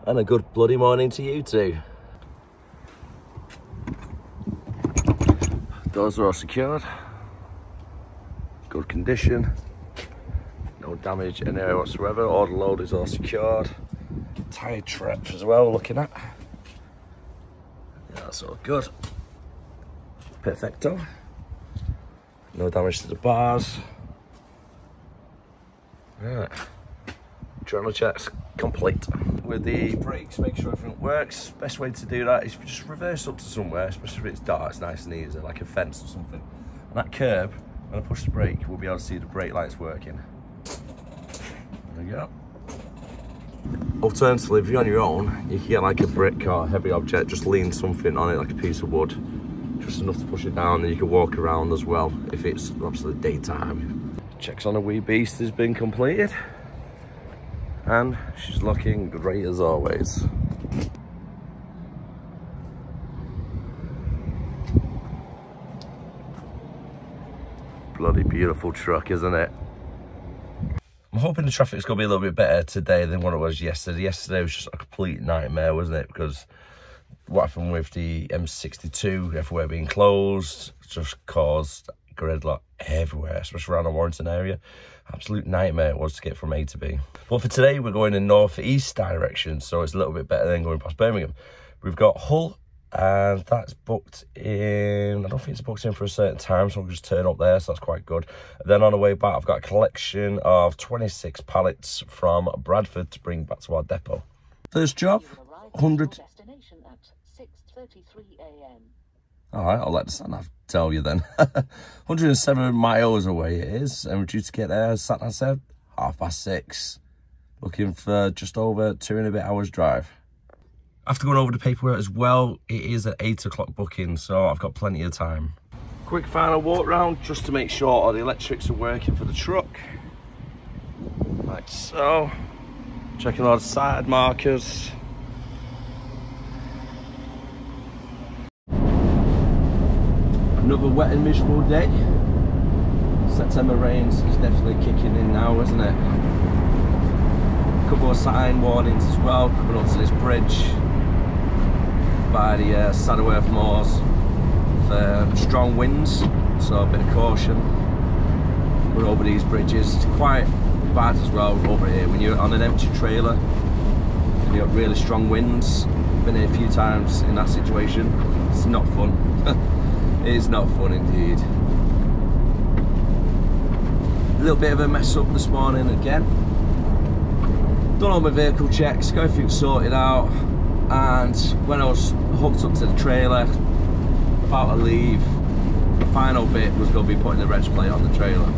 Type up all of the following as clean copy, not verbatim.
And a good bloody morning to you too. Doors are all secured. Good condition. No damage anywhere whatsoever. All the load is all secured. Tyre traps as well, looking at. Yeah, that's all good. Perfecto. No damage to the bars. Right. Journal checks complete. With the brakes, make sure everything works. Best way to do that is just reverse up to somewhere, especially if it's dark, it's nice and easy, like a fence or something. On that curb, when I push the brake, we'll be able to see the brake lights working. There we go. Alternatively, if you're on your own, you can get like a brick or a heavy object, just lean something on it, like a piece of wood, just enough to push it down, and you can walk around as well if it's obviously daytime. Checks on the wee beast has been completed. And she's looking great as always. Bloody beautiful truck, isn't it? I'm hoping the traffic's going to be a little bit better today than what it was yesterday. Yesterday was just a complete nightmare, wasn't it? Because what happened with the M62, everywhere being closed, just caused gridlock everywhere, especially around the Warrington area. Absolute nightmare it was to get from A to B. But for today, we're going in northeast direction, so it's a little bit better than going past Birmingham. We've got Hull, and that's booked in, I don't think it's booked in for a certain time, so we'll just turn up there, so that's quite good. And then on the way back, I've got a collection of 26 pallets from Bradford to bring back to our depot. First job, 100. All right, I'll let the sat-nav tell you then. 107 miles away it is, and we're due to get there, as sat-nav said, 6:30. Looking for just over 2 and a bit hours drive. After going over the paperwork as well, it is an 8 o'clock booking, so I've got plenty of time. Quick final walk round just to make sure all the electrics are working for the truck. Like so. Checking all the side markers. Another wet and miserable day. September rains is definitely kicking in now, isn't it? A couple of sign warnings as well coming up to this bridge by the Saddleworth Moors for strong winds, so a bit of caution going over these bridges. It's quite bad as well over here when you're on an empty trailer and you've got really strong winds. Been here a few times in that situation. It's not fun. It is not fun indeed. A little bit of a mess up this morning again. Done all my vehicle checks, got everything sorted out, and when I was hooked up to the trailer, about to leave, the final bit was going to be putting the reg plate on the trailer.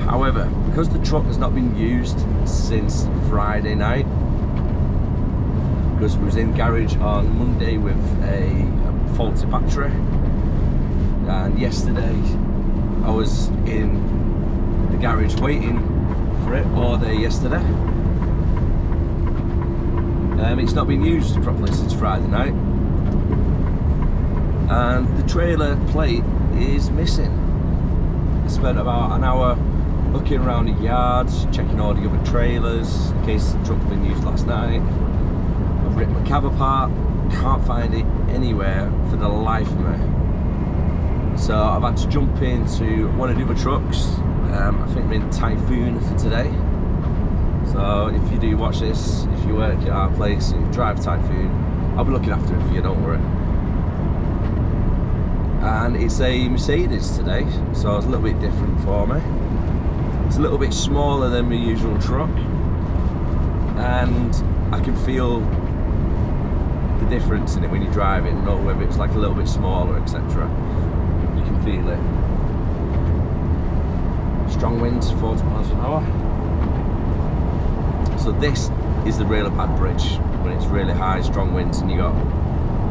However, because the truck has not been used since Friday night, because it was in garage on Monday with a faulty battery, and yesterday I was in the garage waiting for it all day yesterday. It's not been used properly since Friday night, and the trailer plate is missing. I spent about an hour looking around the yards, checking all the other trailers in case the truck's been used last night. I've ripped my cab apart, can't find it anywhere for the life of me. So I've had to jump into one of the other trucks. I think we're in Typhoon for today. So if you do watch this, if you work at our place and you drive Typhoon, I'll be looking after it for you, don't worry. And it's a Mercedes today, so it's a little bit different for me. It's a little bit smaller than my usual truck, and I can feel the difference in it when you drive it, know whether it's like a little bit smaller, etc. You can feel it. Strong winds, 40 miles an hour. So this is the really bad bridge when it's really high, strong winds, and you got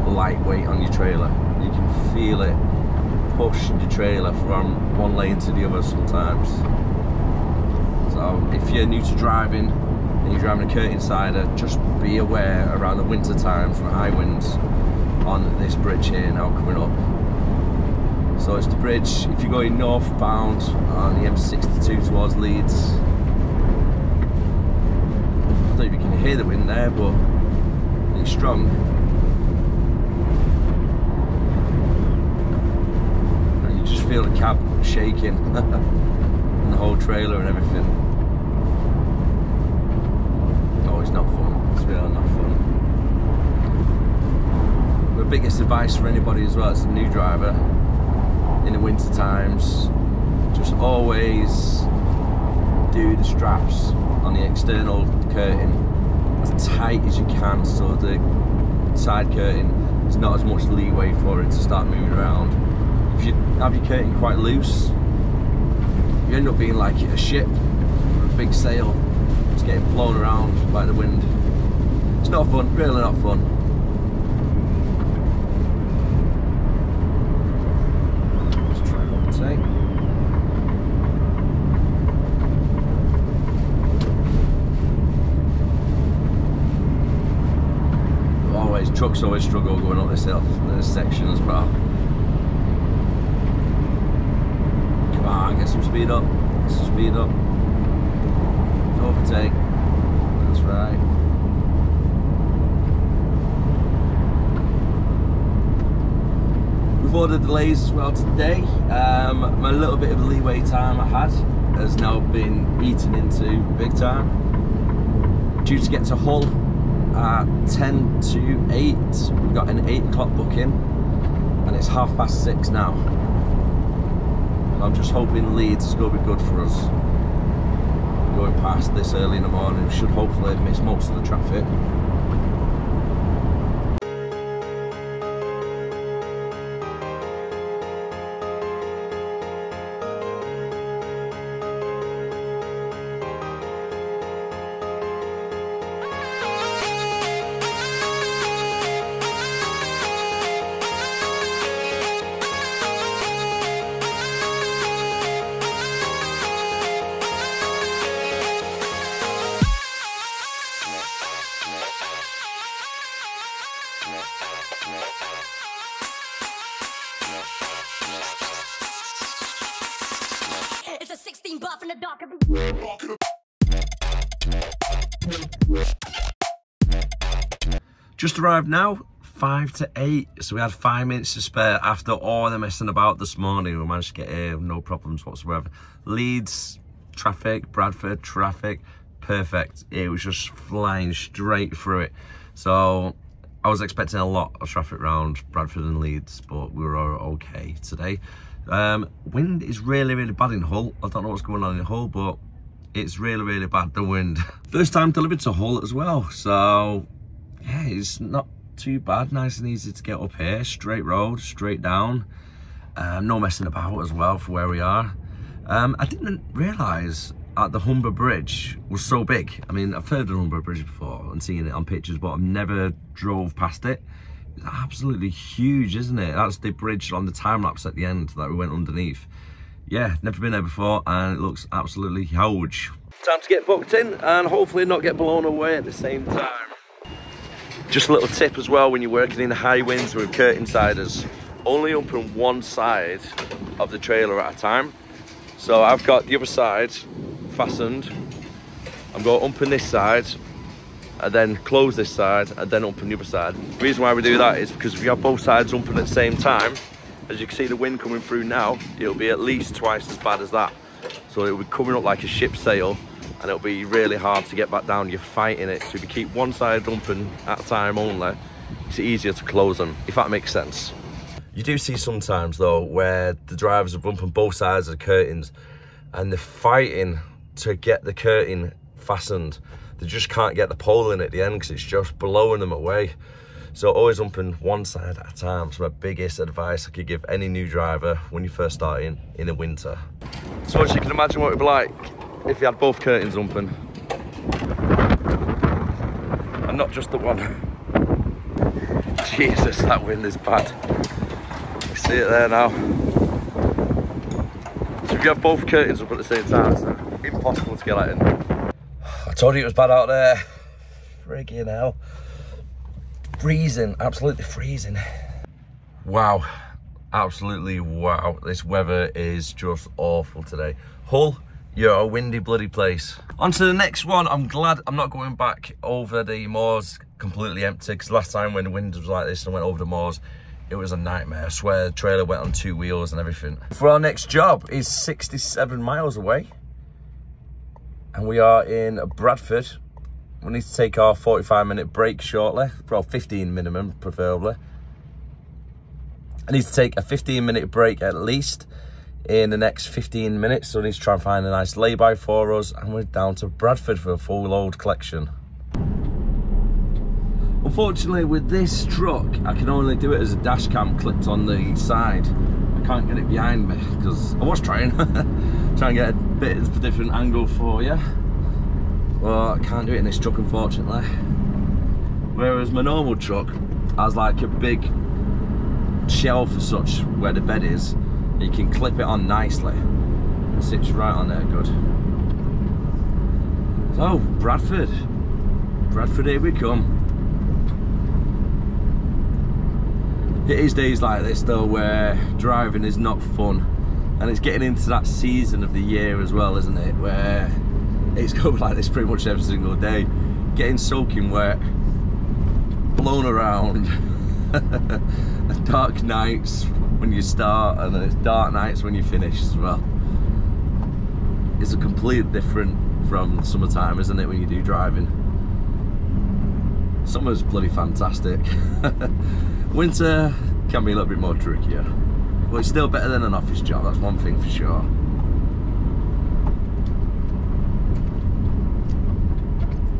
lightweight on your trailer. You can feel it push the trailer from one lane to the other sometimes. So if you're new to driving and you're driving a Kurt Insider, just be aware around the winter times from high winds on this bridge here now coming up. So it's the bridge, if you're going northbound on the M62 towards Leeds. I don't know if you can hear the wind there, but absolutely strong. And you just feel the cab shaking and the whole trailer and everything. Oh, it's not fun. It's really not fun. The biggest advice for anybody as well as a new driver in the winter times, just always do the straps on the external curtain as tight as you can, so the side curtain there's not as much leeway for it to start moving around. If you have your curtain quite loose, you end up being like a ship with a big sail. It's getting blown around by the wind. It's not fun, really not fun. Let's try and overtake. Trucks always struggle going up this hill, this section as well. Come on, get some speed up, get some speed up. Overtake, that's right. We've ordered delays as well today. My little bit of leeway time I had has now been eaten into big time. Due to get to Hull at 10 to 8, we've got an 8 o'clock booking and it's 6:30 now. I'm just hoping Leeds is going to be good for us. Going past this early in the morning, we should hopefully miss most of the traffic. It's a 16 buff in the dark. Just arrived now, 5 to 8, so we had 5 minutes to spare after all the messing about this morning. We managed to get here, no problems whatsoever. Leeds traffic, Bradford traffic, perfect. It was just flying straight through it. So I was expecting a lot of traffic around Bradford and Leeds, but we were okay today. Wind is really bad in Hull. I don't know what's going on in Hull, but it's really bad, the wind. First time delivered to Hull as well, so yeah, it's not too bad. Nice and easy to get up here, straight road, straight down. No messing about as well for where we are. I didn't realise the Humber Bridge was so big. I mean, I've heard of the Humber Bridge before and seen it on pictures, but I've never drove past it. It's absolutely huge, isn't it? That's the bridge on the time lapse at the end that we went underneath. Yeah, never been there before, and it looks absolutely huge. Time to get booked in and hopefully not get blown away at the same time. Just a little tip as well, when you're working in high winds with curtain siders, only open one side of the trailer at a time. So I've got the other side fastened. I'm going to open this side and then close this side and then open the other side. The reason why we do that is because if you have both sides open at the same time, as you can see the wind coming through now, it'll be at least twice as bad as that. So it'll be coming up like a ship sail and it'll be really hard to get back down. You're fighting it. So if you keep one side open at a time only, it's easier to close them, if that makes sense. You do see sometimes though where the drivers are bumping both sides of the curtains and they're fighting to get the curtain fastened. They just can't get the pole in at the end because it's just blowing them away. So always open one side at a time. It's my biggest advice I could give any new driver when you're first starting in the winter. So as you can imagine what it'd be like if you had both curtains open. And not just the one. Jesus, that wind is bad. You see it there now. So if you have both curtains up at the same time, it's impossible to get that in. I told you it was bad out there. Friggin' hell. Freezing, absolutely freezing. Wow, absolutely wow. This weather is just awful today. Hull You're a windy bloody place. On to the next one. I'm glad I'm not going back over the moors completely empty, because last time when the wind was like this and I went over the moors, it was a nightmare. I swear the trailer went on 2 wheels and everything. For our next job is 67 miles away. And we are in Bradford. We need to take our 45-minute break shortly. Well, 15 minimum, preferably. I need to take a 15-minute break at least in the next 15 minutes. So I need to try and find a nice lay-by for us. And we're down to Bradford for a full load collection. Unfortunately, with this truck, I can only do it as a dash cam clipped on the side. I can't get it behind me, because I was trying. Try and get a bit of a different angle for you. Well, I can't do it in this truck, unfortunately. Whereas my normal truck has like a big shelf as such where the bed is. You can clip it on nicely. It sits right on there, good. So, Bradford. Bradford, here we come. It is days like this though where driving is not fun, and it's getting into that season of the year as well, isn't it, where it's going like this pretty much every single day, getting soaking wet, blown around. Dark nights when you start, and then it's dark nights when you finish as well. It's a completely different from summertime, isn't it, when you do driving? Summer's bloody fantastic. Winter can be a little bit more trickier, but it's still better than an office job, that's one thing for sure.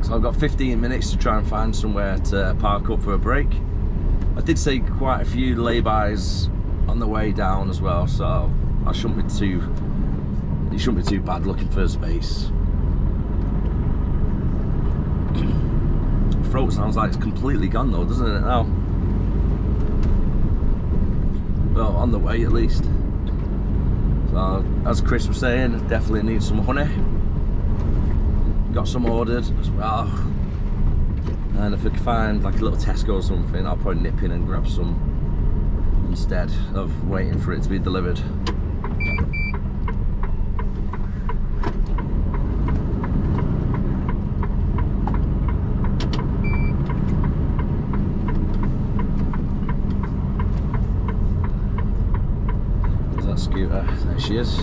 So I've got 15 minutes to try and find somewhere to park up for a break. I did see quite a few laybys on the way down as well, so it shouldn't be too bad looking for a space. Throat sounds like it's completely gone though, doesn't it now? Well, on the way at least. So, as Chris was saying, definitely need some honey. Got some ordered as well. And if I can find like a little Tesco or something, I'll probably nip in and grab some instead of waiting for it to be delivered. Scooter, there she is.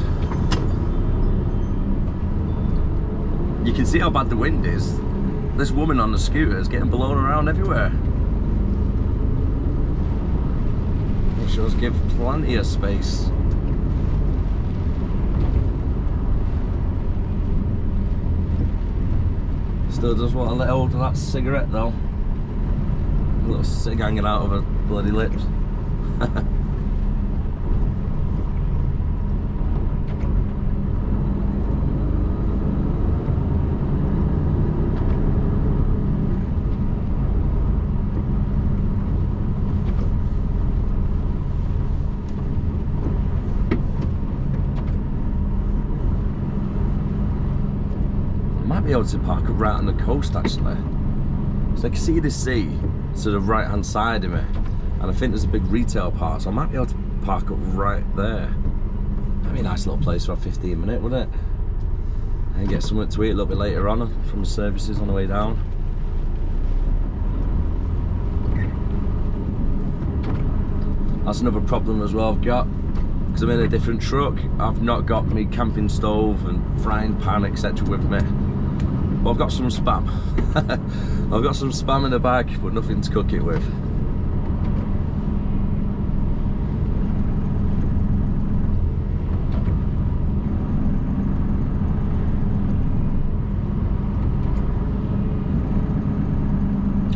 You can see how bad the wind is. This woman on the scooter is getting blown around everywhere. It should give plenty of space. Still does want to let hold of that cigarette though. A little cig hanging out of her bloody lips. Be able to park up right on the coast actually, so I can see the sea to the right hand side of me, and I think there's a big retail park, so I might be able to park up right there. That'd be a nice little place for a 15 minute, wouldn't it? And get something to eat a little bit later on from the services on the way down. That's another problem as well I've got, because I'm in a different truck. I've not got my camping stove and frying pan etc with me. Well, I've got some spam. I've got some spam in the bag, but nothing to cook it with.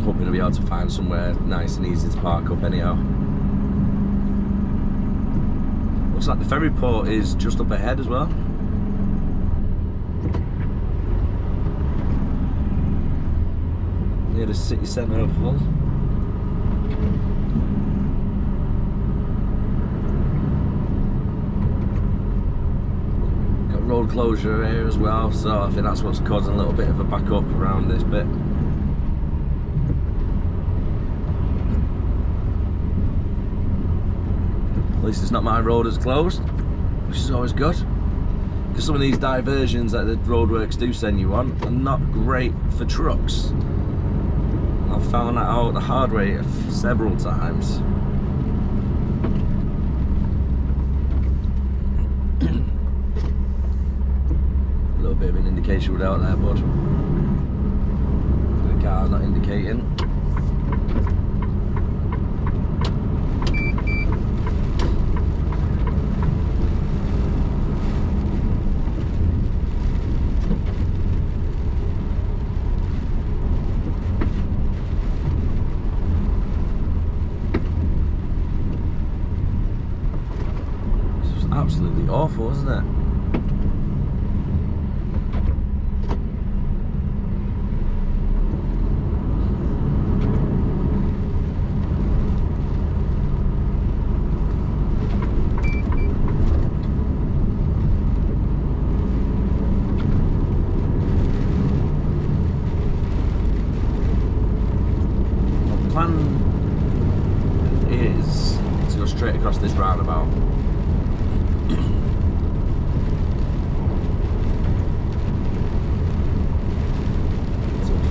Hoping to be able to find somewhere nice and easy to park up anyhow. Looks like the ferry port is just up ahead as well. Near the city centre of Hull. Got road closure here as well, so I think that's what's causing a little bit of a back up around this bit. At least it's not my road that's closed, which is always good. because some of these diversions that the roadworks do send you on are not great for trucks. I've found that out the hard way several times. A little bit of an indication without there, bud. The car's not indicating. Absolutely awful, isn't it? The plan is to go straight across this roundabout.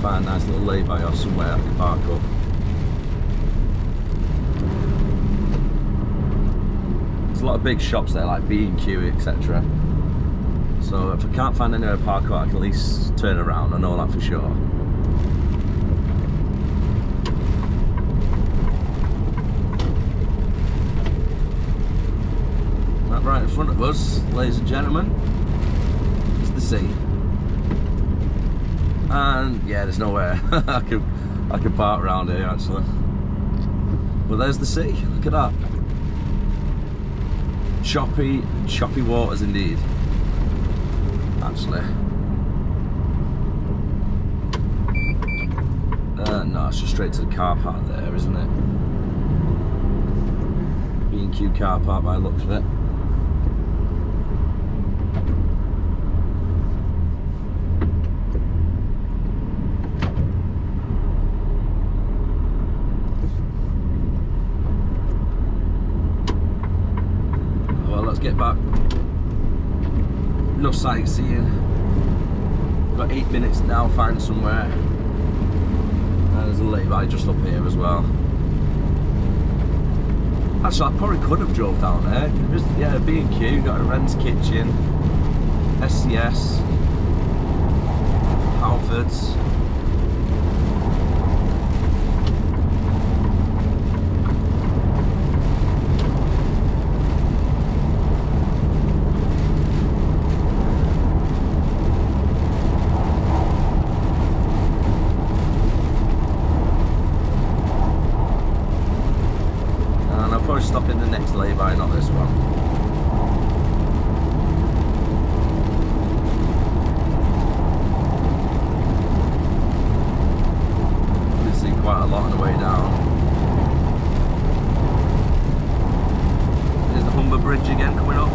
Find a nice little lay-by or somewhere I can park up. There's a lot of big shops there like B&Q, etc. So if I can't find anywhere to park up, I can at least turn around, I know that for sure. That right in front of us, ladies and gentlemen, is the sea. And yeah, there's nowhere I could park around here actually. But there's the sea, look at that. Choppy waters indeed. Actually. No, it's just straight to the car park there, isn't it? B&Q car park by the looks of it. Get back. No sightseeing. We've got 8 minutes now, find somewhere. And there's a lay-by just up here as well. Actually, I probably could have drove down there. Just, yeah, B&Q, got a Wren's Kitchen, SCS, Halfords. Stop in the next lay-by, not this one. You can see quite a lot on the way down. There's the Humber Bridge again coming up.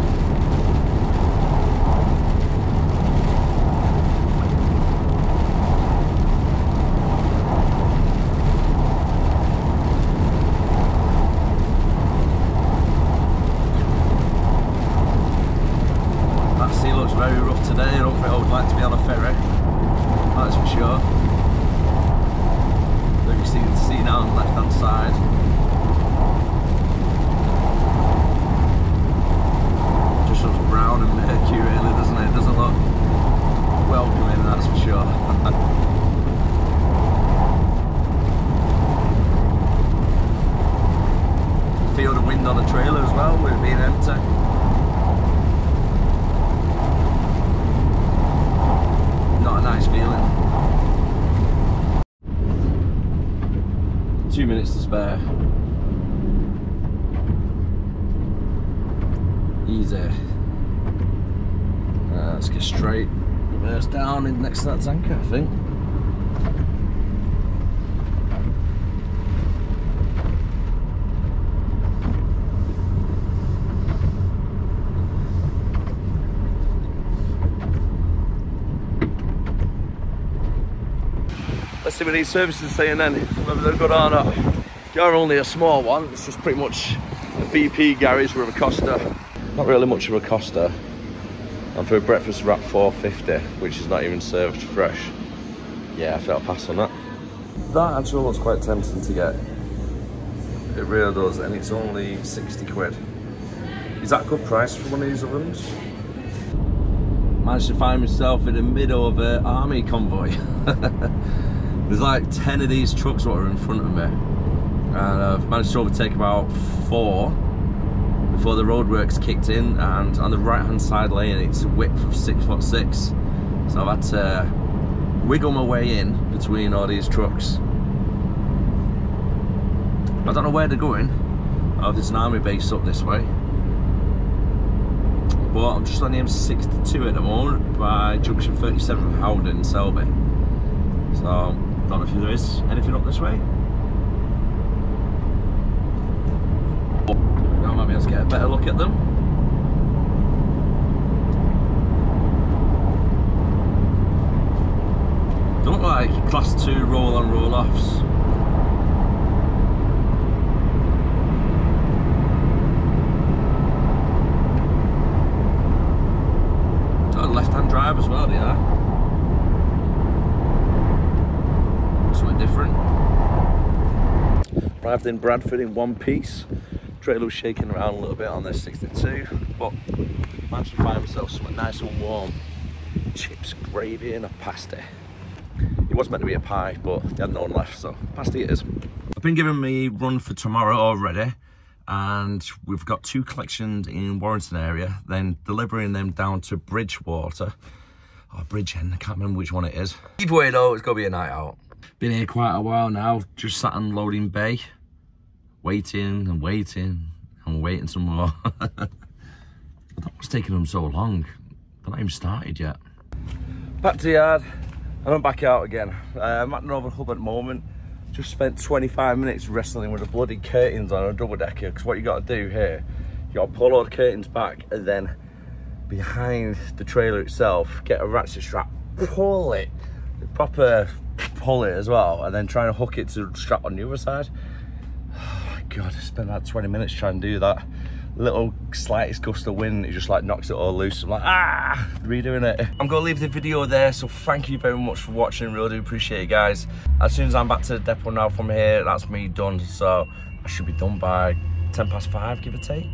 Very rough today. I don't think I would like to be on a ferry, that's for sure. But you can see now on the left hand side. Just looks brown and murky really, doesn't it? It doesn't look welcoming, that's for sure. Feel the wind on the trailer as well with it being empty. Nice feeling. 2 minutes to spare. Easy. Let's get straight. Reverse down in next to that tanker, I think. Let's see what these services are saying then, whether they're good or not. You're only a small one, it's just pretty much a BP garage with a Costa. Not really much of a Costa. And for breakfast we're at £4.50, which is not even served fresh. Yeah, I felt a pass on that. That actually looks quite tempting to get. It really does, and it's only 60 quid. Is that a good price for one of these ovens? Managed to find myself in the middle of an army convoy. There's like 10 of these trucks that are in front of me. And I've managed to overtake about 4 before the roadworks kicked in, and on the right hand side lane it's a width of 6'6". So I've had to wiggle my way in between all these trucks. I don't know where they're going. Oh, there's an army base up this way. But I'm just on the M62 at the moment by junction 37 of Howden, Selby. So I don't know if there is anything up this way. Maybe let's get a better look at them. They look like class 2 roll-on roll-offs. Left-hand drive as well, they are. Something different. Arrived in Bradford in one piece. Trailer was shaking around a little bit on this 62, but managed to find myself something nice and warm. Chips, gravy and a pasty. It was meant to be a pie, but they had no one left, so pasty it is. I've been given me run for tomorrow already, and we've got 2 collections in Warrington area, then delivering them down to Bridgewater, or Bridgend, I can't remember which one it is. Either way though, it's gonna be a night out. Been here quite a while now, just sat in loading bay, waiting and waiting and waiting some more. I don't know what's taking them so long. They're not even started yet. Back to the yard, and I'm back out again. I'm at Northern Hub at the moment. Just spent 25 minutes wrestling with the bloody curtains on a double decker, because what you got to do here, you got to pull all the curtains back and then behind the trailer itself get a ratchet strap, pull it, proper pull it as well, and then try and hook it to the strap on the other side. Oh my god, I spent about 20 minutes trying to do that. Little slightest gust of wind, it just like knocks it all loose. I'm like, redoing it. I'm gonna leave the video there, so thank you very much for watching. Really do appreciate it, guys. As soon as I'm back to the depot now from here, that's me done. So I should be done by 5:10, give or take.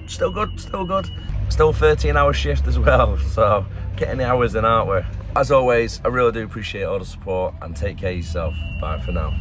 Still good, still good. Still 13-hour shift as well, so getting the hours in, aren't we? As always, I really do appreciate all the support, and take care of yourself. Bye for now.